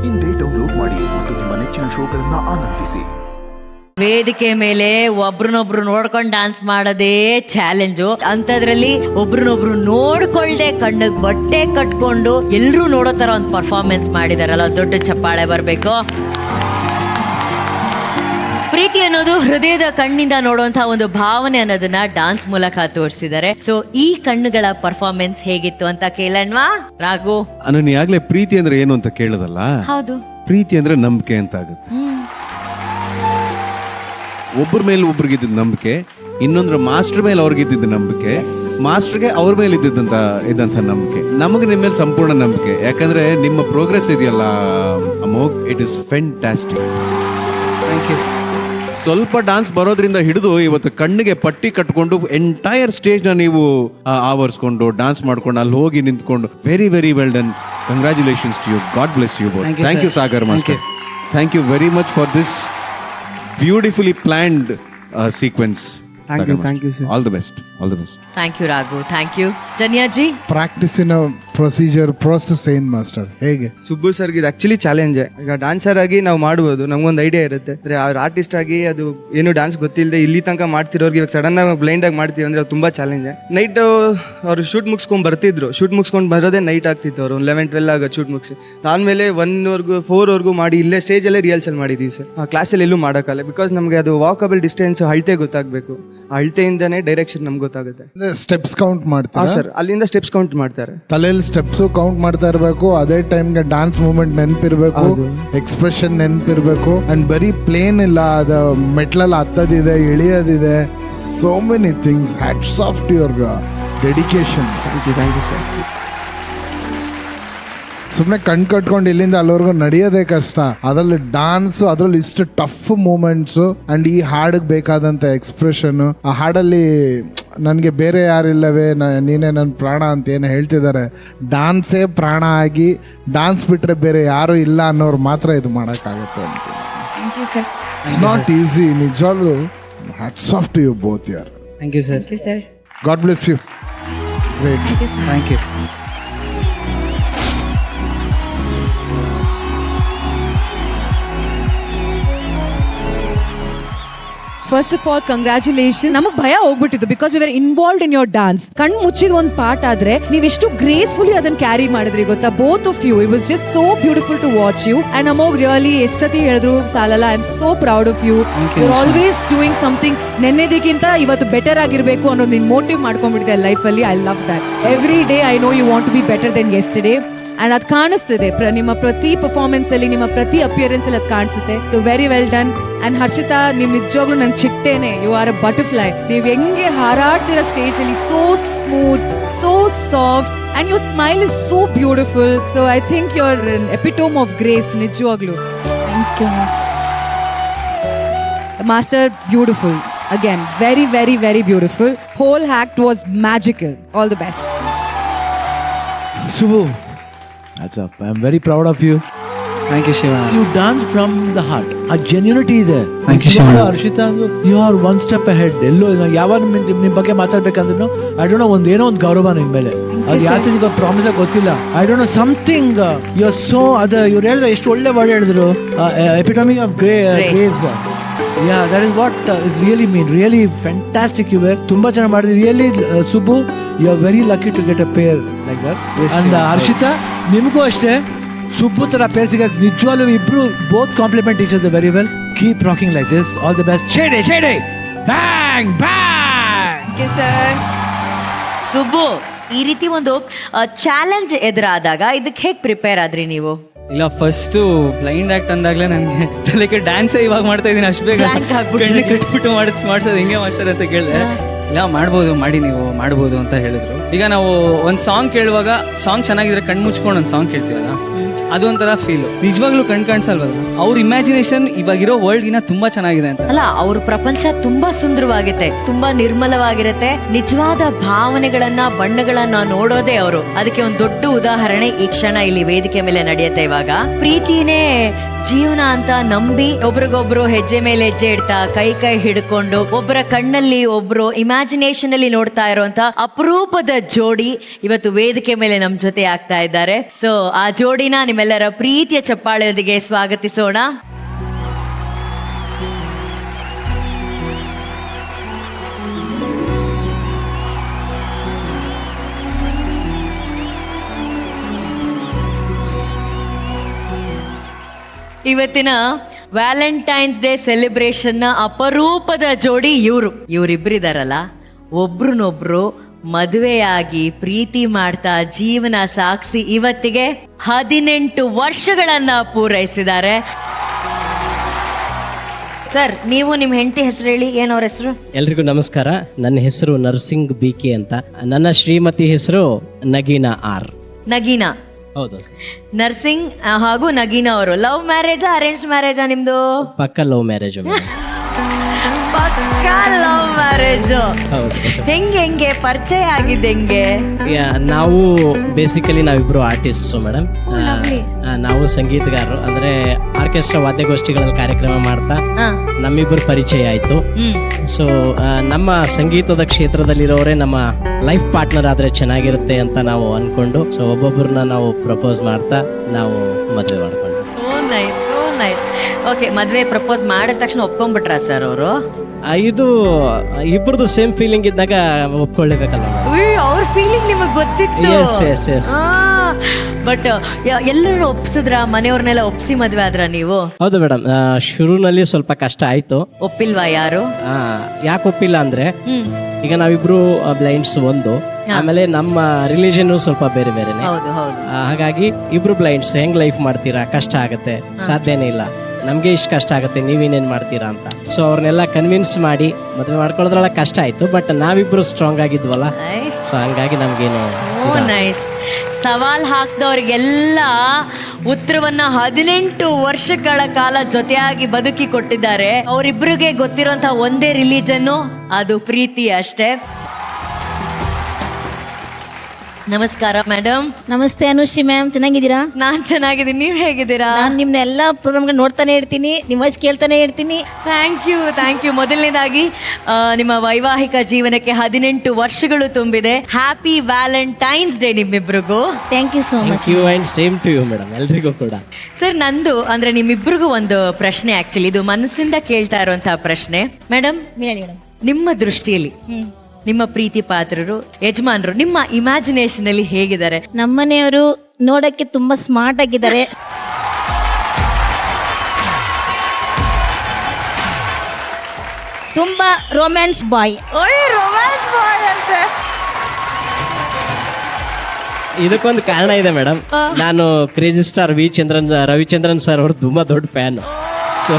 ಇಂದೇ ಡೌನ್ಲೋಡ್ ಮಾಡಿ ಮತ್ತು ನಿಮ್ಮ ನೆಚ್ಚಿನ ಶೋಗಳನ್ನ ಆನಂದಿಸಿ. ವೇದಿಕೆ ಮೇಲೆ ಒಬ್ರನ್ನೊಬ್ರು ನೋಡ್ಕೊಂಡು ಡ್ಯಾನ್ಸ್ ಮಾಡೋದೇ ಚಾಲೆಂಜು. ಅಂತದ್ರಲ್ಲಿ ಒಬ್ರನ್ನೊಬ್ರು ನೋಡ್ಕೊಳ್ದೆ ಕಣ್ಣಿಗೆ ಬಟ್ಟೆ ಕಟ್ಕೊಂಡು ಎಲ್ರೂ ನೋಡೋ ತರ ಒಂದು ಪರ್ಫಾರ್ಮೆನ್ಸ್ ಮಾಡಿದಾರಲ್ಲ, ದೊಡ್ಡ ಚಪ್ಪಾಳೆ ಬರ್ಬೇಕು. ಪ್ರೀತಿ ಅನ್ನೋದು ಹೃದಯದ ಕಣ್ಣಿಂದ ನೋಡುವಂತಹ ಒಂದು ಭಾವನೆ ಅನ್ನೋದನ್ನ ಡಾನ್ಸ್ ಮೂಲಕ ತೋರಿಸಿದ್ದಾರೆ. ಸೊ ಈ ಕಣ್ಣುಗಳ ಪರ್ಫಾರ್ಮೆನ್ಸ್ ಹೇಗಿತ್ತು ಅಂತ ಕೇಳಣ್ವಾ ರಾಘು? ನಾನು ಆಗ್ಲೇ ಪ್ರೀತಿ ಅಂದ್ರೆ ಏನು ಅಂತ ಕೇಳದಲ್ಲ. ಹೌದು, ಪ್ರೀತಿ ಅಂದ್ರೆ ನಂಬಿಕೆ ಅಂತ ಆಗುತ್ತೆ. ಒಬ್ಬರ ಮೇಲೆ ಒಬ್ರಿಗಿದ್ದ ನಂಬಿಕೆ, ಇನ್ನೊಂದ್ರ ಮಾಸ್ಟರ್ ಮೇಲೆ ಅವ್ರಿಗಿದ್ದ ನಂಬಿಕೆ, ಮಾಸ್ಟರ್ಗೆ ಅವ್ರ ಮೇಲೆ ಇದ್ದಂತ ನಂಬಿಕೆ, ನಮಗೆ ನಿಮ್ಮ ಮೇಲೆ ಸಂಪೂರ್ಣ ನಂಬಿಕೆ. ಯಾಕಂದ್ರೆ ನಿಮ್ಮ ಪ್ರೋಗ್ರೆಸ್ ಇದೆಯಲ್ಲ Amogh, it is fantastic. Thank you. ಸ್ವಲ್ಪ ಡಾನ್ಸ್ ಬರೋದ್ರಿಂದ ಹಿಡಿದು ಇವತ್ತು ಕಣ್ಣಿಗೆ ಪಟ್ಟಿ ಕಟ್ಕೊಂಡು ಎಂಟೈರ್ ಸ್ಟೇಜ್ನ ನೀವು ಆವರಿಸ್ಕೊಂಡು ಡಾನ್ಸ್ ಮಾಡ್ಕೊಂಡು ಅಲ್ಲಿ ಹೋಗಿ ನಿಂತ್ಕೊಂಡು very very well done. Congratulations to you. God bless you both. Thank you Sagar master. Thank you very much for this beautifully planned sequence. Thank you sir. All the best. Thank you Raghu. Thank you Janya ji. Practice in a procedure process ಏನ್ master ಹೇಗೆ? ಸುಬ್ಬು ಸರ್ಗೆ ಇದು actually challenge. ಈಗ dancer ಆಗಿ ನಾವು ಮಾಡ್ಬೋದು, ನಮ್ಗೊಂದು idea ಇರುತ್ತೆ. ಅವ್ರ ಆರ್ಟಿಸ್ಟ್ ಆಗಿ ಅದು ಏನು ಡಾನ್ಸ್ ಗೊತ್ತಿಲ್ಲದೆ ಇಲ್ಲಿ ತನಕ ಮಾಡ್ತಿರೋರ್ಗೆ ಇವಾಗ ಸಡನ್ ಆಗಿ ಬ್ಲೈಂಡ್ ಆಗಿ ಮಾಡ್ತೀವಿ ಅಂದ್ರೆ ತುಂಬಾ ಚಾಲೆಂಜ್. ನೈಟ್ ಅವ್ರು ಶೂಟ್ ಮುಗಿಸ್ಕೊಂಡ್ ಬರ್ತಿದ್ರು, ಶೂಟ್ ಮುಗಿಸ್ಕೊಂಡು ಬರೋದೇ ನೈಟ್ ಆಗ್ತಿತ್ತು. ಅವ್ರು 11-12 ಆಗ ಶೂಟ್ ಮುಗಿಸಿ ಆದ್ಮೇಲೆ 1-4 ಮಾಡಿ ಇಲ್ಲೇ ಸ್ಟೇಜ್ ಅಲ್ಲೇ ರಿಹರ್ಸಲ್ ಮಾಡಿದೀವಿ ಸರ್. ಆ ಕ್ಲಾಸಲ್ಲಿ ಎಲ್ಲೂ ಮಾಡೋಕ್ಕಲ್ಲ, ಬಿಕಾಸ್ ನಮಗೆ ಅದು ವಾಕಬಲ್ ಡಿಸ್ಟೆನ್ಸ್ ಅಳತೆ ಗೊತ್ತಾಗಬೇಕು. ಆ ಅಳತೆಯಿಂದನೇ ಡೈರೆಕ್ಷನ್ ನಮ್ಗೆ ಗೊತ್ತಾಗುತ್ತೆ. ಸ್ಟೆಪ್ಸ್ ಕೌಂಟ್ ಮಾಡ್ತಾರೆ ಸರ್, ಅಲ್ಲಿಂದ ಸ್ಟೆಪ್ಸ್ ಕೌಂಟ್ ಮಾಡ್ತಾರೆ. ತಲೆಯಲ್ಲಿ ಸ್ಟೆಪ್ಸ್ ಕೌಂಟ್ ಮಾಡ್ತಾ ಇರಬೇಕು, ಅದೇ ಟೈಮ್ಗೆ ಡಾನ್ಸ್ ಮೂವ್ಮೆಂಟ್ ನೆನಪಿರ್ಬೇಕು, ಎಕ್ಸ್ಪ್ರೆಷನ್ ನೆನಪಿರ್ಬೇಕು. ಅಂಡ್ ಬರೀ ಪ್ಲೇನ್ ಇಲ್ಲ, ಅದು ಮೆಟ್ಲಲ್ಲಿ ಹತ್ತದಿದೆ, ಇಳಿಯೋದಿದೆ. So many things. Hats off to your dedication. Thank you sir. ಸುಮ್ಮನೆ ಕಟ್ಕೊಂಡು ಇಲ್ಲಿಂದ ಅಲ್ಲಿವರೆಗೂ ನಡೆಯೋದೇ ಕಷ್ಟ, ಅದರಲ್ಲಿ ಡಾನ್ಸ್, ಅದರಲ್ಲಿ ಇಷ್ಟು ಟಫ್ ಮೂಮೆಂಟ್ಸ್ ಅಂಡ್ ಈ ಹಾಡಿಗೆ ಬೇಕಾದಂತ ಎಕ್ಸ್ಪ್ರೆಷನ್. ಆ ಹಾಡಲ್ಲಿ ನನಗೆ ಬೇರೆ ಯಾರಿಲ್ಲವೇ, ನೀನೇ ನನ್ನ ಪ್ರಾಣ ಅಂತ ಏನು ಹೇಳ್ತಿದ್ದಾರೆ. ಡಾನ್ಸೇ ಪ್ರಾಣ ಆಗಿ ಡಾನ್ಸ್ ಬಿಟ್ರೆ ಬೇರೆ ಯಾರು ಇಲ್ಲ ಅನ್ನೋರು ಮಾತ್ರ ಇದು ಮಾಡೋಕ್ಕಾಗತ್ತೆ ಅಂತ. It's not easy. ನಿಜವಾಗ್ಲೂ hats off to you both ಯಾರ್. Thank you sir. God bless you. Great. Thank you. First of all congratulation. ನಮಗ್ ಭಯ ಹೋಗ್ಬಿಟ್ಟಿತ್ತು because we were involved in your dance. ಕಣ್ ಮುಚ್ಚಿದ ಒಂದು ಪಾರ್ಟ್ ಆದ್ರೆ ನೀವು ಎಷ್ಟು ಗ್ರೇಸ್ಫುಲಿ ಅದನ್ನ ಕ್ಯಾರಿ ಮಾಡಿದ್ರಿ ಗೊತ್ತಾ, both of you. It was just so beautiful to watch you. And Amogh really ಎಷ್ಟು ಸತಿ ಹೇಳಿದ್ರು ಸಾಲಲ್ಲ. I am so proud of you. You are always doing something. ನೆನ್ನೆದಕ್ಕಿಂತ ಇವತ್ತು ಬೆಟರ್ ಆಗಿರ್ಬೇಕು ಅನ್ನೋದು ನಿನ್ ಮೋಟಿವ್ ಮಾಡ್ಕೊಂಡ್ಬಿಟ್ಟಿದೆ ಲೈಫ್ ಅಲ್ಲಿ. I love that. Every day I know you want to be better then yesterday. And ಅದು ಕಾಣಿಸ್ತಿದೆ ನಿಮ್ಮ ಪ್ರತಿ ಪರ್ಫಾರ್ಮೆನ್ಸ್ ಅಲ್ಲಿ, ನಿಮ್ಮ ಪ್ರತಿ ಅಪಿಯರೆನ್ಸ್ ಅಲ್ಲಿ ಅದು ಕಾಣಿಸುತ್ತೆ. So very well done. And Harshita, ನೀವು ನಿಜವಾಗ್ಲೂ ನನ್ ಚಿಟ್ಟೇನೆ. You are a butterfly. ನೀವು ಹೆಂಗೆ ಹಾರಾಡ್ತಿರೋ ಸ್ಟೇಜ್ ಅಲ್ಲಿ, so smooth, so soft, and your smile is so beautiful. So I think you are an epitome of grace. ನಿಜವಾಗ್ಲೂ thank you master. Beautiful again. very very very beautiful. Whole act was magical. All the best. Subbu, that's up. I'm very proud of you. Thank you Shiva. You dance from the heart. A genuinity is there. Thank you Shiva. Arshita, you are one step ahead. ಎಲ್ಲೋ ಯಾವಾಗ ನಿಮ್ಮ ಬಗ್ಗೆ ಮಾತಾಡ್ಬೇಕಂದ್ರೂ I don't no, ಒಂದೇನೋ ಒಂದು ಗೌರವ ನಿಮ್ಮ ಮೇಲೆ. ಅದು ಯಾಕೆ ಪ್ರಾಮಿಸ್ ಗೊತ್ತಿಲ್ಲ. I don't know, something you are so. ಅದು ಇವ್ರು ಹೇಳಿದ್ರೆ ಎಷ್ಟು ಒಳ್ಳೆ ವರ್ಡ್ ಹೇಳಿದ್ರು, epitome of grace. Yeah, that is what is really mean. Really fantastic you were. ತುಂಬಾ ಚೆನ್ನಾಗಿ ಮಾಡಿದ್ರಿ. Really Subbu, you are very lucky to get a pair like that. Yes, and Arshita, ನಿಮಗೂ ಅಷ್ಟೇ ಸುಬ್ಬು ತರ ಪೇರ್ ಸಿಗಕ್ಕೆ ನಿಜವಾಗ್ಲೂ ಇಬ್ರು both compliment each other very well. Keep rocking like this. All the best. Shade bang bang. Thank you sir. Subbu, ಈ ರೀತಿ ಒಂದು challenge ಎದುರಾದಾಗ ಇದಕ್ಕೆ ಹೇಗೆ ಪ್ರಿಪೇರ್ ಆದ್ರಿ ನೀವು? ಇಲ್ಲ, ಫಸ್ಟ್ ಬ್ಲೈಂಡ್ ಆಕ್ಟ್ ಅಂದಾಗ್ಲೇ ನನಗೆ ಲೈಕ್ ಡ್ಯಾನ್ಸೇ ಇವಾಗ ಮಾಡ್ತಾ ಇದ್ದೀನಿ, ಅಷ್ಟು ಬೇಗ ಕಣ್ಣು ಕಟ್ಬಿಟ್ಟು ಮಾಡ್ಸೋದು ಹೆಂಗೆ ಮಾಡ್ತಾರೆ ಅಂತ ಕೇಳಿದೆ. ಇಲ್ಲ, ಮಾಡ್ಬೋದು, ಮಾಡಿ ನೀವು ಮಾಡ್ಬೋದು ಅಂತ ಹೇಳಿದ್ರು. ಈಗ ನಾವು ಒಂದು ಸಾಂಗ್ ಕೇಳುವಾಗ ಸಾಂಗ್ ಚೆನ್ನಾಗಿದ್ರೆ ಕಣ್ಣು ಮುಚ್ಕೊಂಡು ಒಂದು ಸಾಂಗ್ ಕೇಳ್ತೀವಲ್ಲ, ಅದೊಂಥರ ಫೀಲ್. ನಿಜವಾಗ್ಲೂ ಕಾಣಿಸಲ್ವಲ್ಲ, ಅವ್ರ ಇಮ್ಯಾಜಿನೇಷನ್ ಇವಾಗಿರೋ ವರ್ಲ್ಡ್ಗಿನ ತುಂಬಾ ಚೆನ್ನಾಗಿದೆ ಅಂತ. ಅಲ್ಲ, ಅವ್ರ ಪ್ರಪಂಚ ತುಂಬಾ ಸುಂದರವಾಗುತ್ತೆ, ತುಂಬಾ ನಿರ್ಮಲವಾಗಿರುತ್ತೆ. ನಿಜವಾದ ಭಾವನೆಗಳನ್ನ, ಬಣ್ಣಗಳನ್ನ ನೋಡೋದೇ ಅವರು. ಅದಕ್ಕೆ ಒಂದು ದೊಡ್ಡ ಉದಾಹರಣೆ ಈ ಕ್ಷಣ ಇಲ್ಲಿ ವೇದಿಕೆ ಮೇಲೆ ನಡೆಯುತ್ತೆ. ಇವಾಗ ಪ್ರೀತಿನೇ ಜೀವನ ಅಂತ ನಂಬಿ ಒಬ್ರಿಗೊಬ್ರು ಹೆಜ್ಜೆ ಮೇಲೆ ಹೆಜ್ಜೆ ಇಡ್ತಾ ಕೈ ಕೈ ಹಿಡ್ಕೊಂಡು ಒಬ್ಬರ ಕಣ್ಣಲ್ಲಿ ಒಬ್ರು ಇಮ್ಯಾಜಿನೇಷನ್ ಅಲ್ಲಿ ನೋಡ್ತಾ ಇರುವಂತ ಅಪರೂಪದ ಜೋಡಿ ಇವತ್ತು ವೇದಿಕೆ ಮೇಲೆ ನಮ್ ಜೊತೆ ಆಗ್ತಾ ಇದ್ದಾರೆ. ಸೊ ಆ ಜೋಡಿನ ನಿಮ್ಮೆಲ್ಲರ ಪ್ರೀತಿಯ ಚಪ್ಪಾಳೆಯೊಂದಿಗೆ ಸ್ವಾಗತಿಸೋಣ. ಇವತ್ತಿನ ವ್ಯಾಲೆಂಟೈನ್ಸ್ ಡೇ ಸೆಲೆಬ್ರೇಷನ್ ನ ಅಪರೂಪದ ಜೋಡಿ ಇವರಿಬ್ಬರಿದಾರಲ್ಲ, ಒಬ್ರನ್ನೊಬ್ರು ಮದುವೆಯಾಗಿ ಪ್ರೀತಿ ಮಾಡ್ತಾ ಜೀವನ ಸಾಗಿಸಿ ಇವತ್ತಿಗೆ 18 ವರ್ಷಗಳನ್ನ ಪೂರೈಸಿದ್ದಾರೆ. ಸರ್, ನೀವು ನಿಮ್ಮ ಹೆಂಡತಿ ಹೆಸರು ಹೇಳಿ, ಏನವ್ರ ಹೆಸರು? ಎಲ್ರಿಗೂ ನಮಸ್ಕಾರ. ನನ್ನ ಹೆಸರು ನರ್ಸಿಂಗ್ ಬಿಕೆ ಅಂತ. ನನ್ನ ಶ್ರೀಮತಿ ಹೆಸರು ನಗೀನಾ ಆರ್. ನಗೀನಾ. ಹೌದು. ನರ್ಸಿಂಗ್ ಹಾಗೂ ನಗೀನಾ ಅವರು ಲವ್ ಮ್ಯಾರೇಜಾ ಅರೇಂಜ್ಡ್ ಮ್ಯಾರೇಜಾ ನಿಮ್ದು? ಪಕ್ಕ ಲವ್ ಮ್ಯಾರೇಜ್. ಪಕ್ಕಾ ಲವ್ ಮ್ಯಾರೇಜ್. ಹೌದು. ಹೆಂಗೆ ಪರಿಚಯ ಆಗಿದ್ದು ಹೆಂಗೆ? ನಾವು ಬೇಸಿಕಲಿ ನಾವಿಬ್ರು ಆರ್ಟಿಸ್ಟ್ಸು ಮೇಡಮ್. ನಾವು ಸಂಗೀತಗಾರರು, ಅಂದ್ರೆ ಆರ್ಕೆಸ್ಟ್ರಾ ವಾದ್ಯಗೋಷ್ಠಿಗಳಲ್ಲಿ ಕಾರ್ಯಕ್ರಮ ಮಾಡ್ತಾ ನಮ್ಮಿಬ್ಬರು ಪರಿಚಯ ಆಯ್ತು. ಸೊ ನಮ್ಮ ಸಂಗೀತದ ಕ್ಷೇತ್ರದಲ್ಲಿರೋರೇ ನಮ್ಮ ಲೈಫ್ ಪಾರ್ಟ್ನರ್ ಆದ್ರೆ ಚೆನ್ನಾಗಿರುತ್ತೆ ಅಂತ ನಾವು ಅನ್ಕೊಂಡು ಸೊ ಒಬ್ಬೊಬ್ಬರನ್ನ ನಾವು ಪ್ರಪೋಸ್ ಮಾಡ್ತಾ ನಾವು ಮದುವೆ ಮಾಡ್ಕೊಂಡು. So nice, so nice. Okay, ಮದ್ವೆ ಪ್ರಪೋಸ್ ಮಾಡಿದ ತಕ್ಷಣ ಒಪ್ಕೊಂಡ್ಬಿಟ್ರಾ ಸರ್ ಅವರು? ಇದು ಇಬ್ಬರದು ಸೇಮ್ ಫೀಲಿಂಗ್ ಇದ್ದಾಗ ಒಪ್ಕೊಳ್ಳೇಬೇಕಲ್ಲ. ಅವ್ರ ಫೀಲಿಂಗ್ ನಿಮಗೆ ಗೊತ್ತಿತ್ತು? ಬಟ್ ಎಲ್ಲರೂ ಒಪ್ಸಿದ್ರ? ಮನೆಯವ್ರನ್ನೆಲ್ಲ ಒಪ್ಸಿ ಮದ್ವೆ ಆದ್ರ ನೀವು? ಹೌದು ಮೇಡಮ್, ಶುರುನಲ್ಲಿ ಸ್ವಲ್ಪ ಕಷ್ಟ ಆಯ್ತು. ಒಪ್ಪಿಲ್ವಾ ಯಾರು? ಯಾಕೆ ಒಪ್ಪಿಲ್ಲ ಅಂದ್ರೆ ಈಗ ನಾವಿಬ್ರು ಬ್ಲೈಂಡ್ಸ್ ಒಂದು, ಆಮೇಲೆ ನಮ್ಮ ರಿಲಿಜನ್ ಸ್ವಲ್ಪ ಬೇರೆ ಬೇರೆನೆ. ಹೌದು ಹೌದು. ಹಾಗಾಗಿ ಇಬ್ರು ಬ್ಲೈಂಡ್ಸ್ ಹೆಂಗ್ ಲೈಫ್ ಮಾಡ್ತೀರಾ, ಕಷ್ಟ ಆಗತ್ತೆ, ಸಾಧ್ಯನೇ ಇಲ್ಲ, ನಮ್ಗೆ ಇಷ್ಟು ಕಷ್ಟ ಆಗುತ್ತೆ, ನೀವೇನೇನ್ ಮಾಡ್ತೀರಾ ಅಂತ. ಸೊ ಅವ್ರನ್ನೆಲ್ಲ ಕನ್ವಿನ್ಸ್ ಮಾಡಿ ಮದುವೆ ಮಾಡ್ಕೊಳ್ಳೋದ್ರೊಳಗೆ ಕಷ್ಟ ಆಯ್ತು. ಬಟ್ ನಾವಿಬ್ರು ಸ್ಟ್ರಾಂಗ್ ಆಗಿದ್ವಲ್ಲ, ಸೊ ಹಂಗಾಗಿ ನಮ್ಗೇನು. ನೈಸ್. ಸವಾಲ್ ಹಾಕ್ದವ್ರಿಗೆಲ್ಲ ಉತ್ತರವನ್ನ 18 ವರ್ಷಗಳ ಕಾಲ ಜೊತೆಯಾಗಿ ಬದುಕಿ ಕೊಟ್ಟಿದ್ದಾರೆ. ಅವರಿಬ್ಬರಿಗೆ ಗೊತ್ತಿರುವಂತಹ ಒಂದೇ ರಿಲಿಜನ್ನು, ಅದು ಪ್ರೀತಿ ಅಷ್ಟೇ. ನಮಸ್ಕಾರ ಮೇಡಮ್. ನಮಸ್ತೆ ಅನುಶ್ರೀ ಮ್ಯಾಮ್, ಚೆನ್ನಾಗಿದ್ದೀರಾ? ನಾನ್ ಚೆನ್ನಾಗಿದ್ದೀನಿ, ನೀವ್ ಹೇಗಿದ್ದೀರಾ? ನಾನು ನಿಮ್ನ ಎಲ್ಲಾ ಪ್ರೋಗ್ರಾಮ್ಗಳು ನೋಡ್ತಾನೆ ಇರ್ತೀನಿ, ನಿಮ್ಮ ವಾಯ್ಸ್ ಕೇಳ್ತಾನೆ ಇರ್ತೀನಿ. Thank you. ಮೊದಲನೇದಾಗಿ ನಿಮ್ಮ ವೈವಾಹಿಕ ಜೀವನಕ್ಕೆ 18 ವರ್ಷಗಳು ತುಂಬಿದೆ. ಹ್ಯಾಪಿ ವ್ಯಾಲೆಂಟೈನ್ಸ್ ಡೇ ನಿಮ್ಮಿಬ್ರಿಗೂ. Thank you so much. You and same to you madam, ಎಲ್ರಿಗೂ ಕೂಡ. ಸರ್, ನಂದು ಅಂದ್ರೆ ನಿಮ್ಮಿಬ್ರಿಗೂ ಒಂದು ಪ್ರಶ್ನೆ, ಆಕ್ಚುಲಿ ಇದು ಮನಸ್ಸಿಂದ ಕೇಳ್ತಾ ಇರುವಂತಹ ಪ್ರಶ್ನೆ. ಮೇಡಮ್, ನಿಮ್ಮ ದೃಷ್ಟಿಯಲ್ಲಿ ನಿಮ್ಮ ಪ್ರೀತಿ ಪಾತ್ರರು, ಯಜಮಾನರು ನಿಮ್ಮ ಇಮ್ಯಾಜಿನೇಷನ್ ಅಲ್ಲಿ ಹೇಗಿದ್ದಾರೆ? ನಮ್ಮನೆಯವರು ನೋಡಕ್ಕೆ ತುಂಬಾ ಸ್ಮಾರ್ಟ್ ಆಗಿದ್ದಾರೆ. ತುಂಬಾ ರೊಮ್ಯಾನ್ಸ್ ಬಾಯ್. ಇದಕ್ಕೊಂದು ಕಾರಣ ಇದೆ ಮೇಡಮ್. ನಾನು ಕ್ರೇಜಿ ಸ್ಟಾರ್ ರವಿಚಂದ್ರನ್ ಸರ್ ಅವ್ರ ತುಂಬಾ ದೊಡ್ಡ ಫ್ಯಾನ್. ಸೊ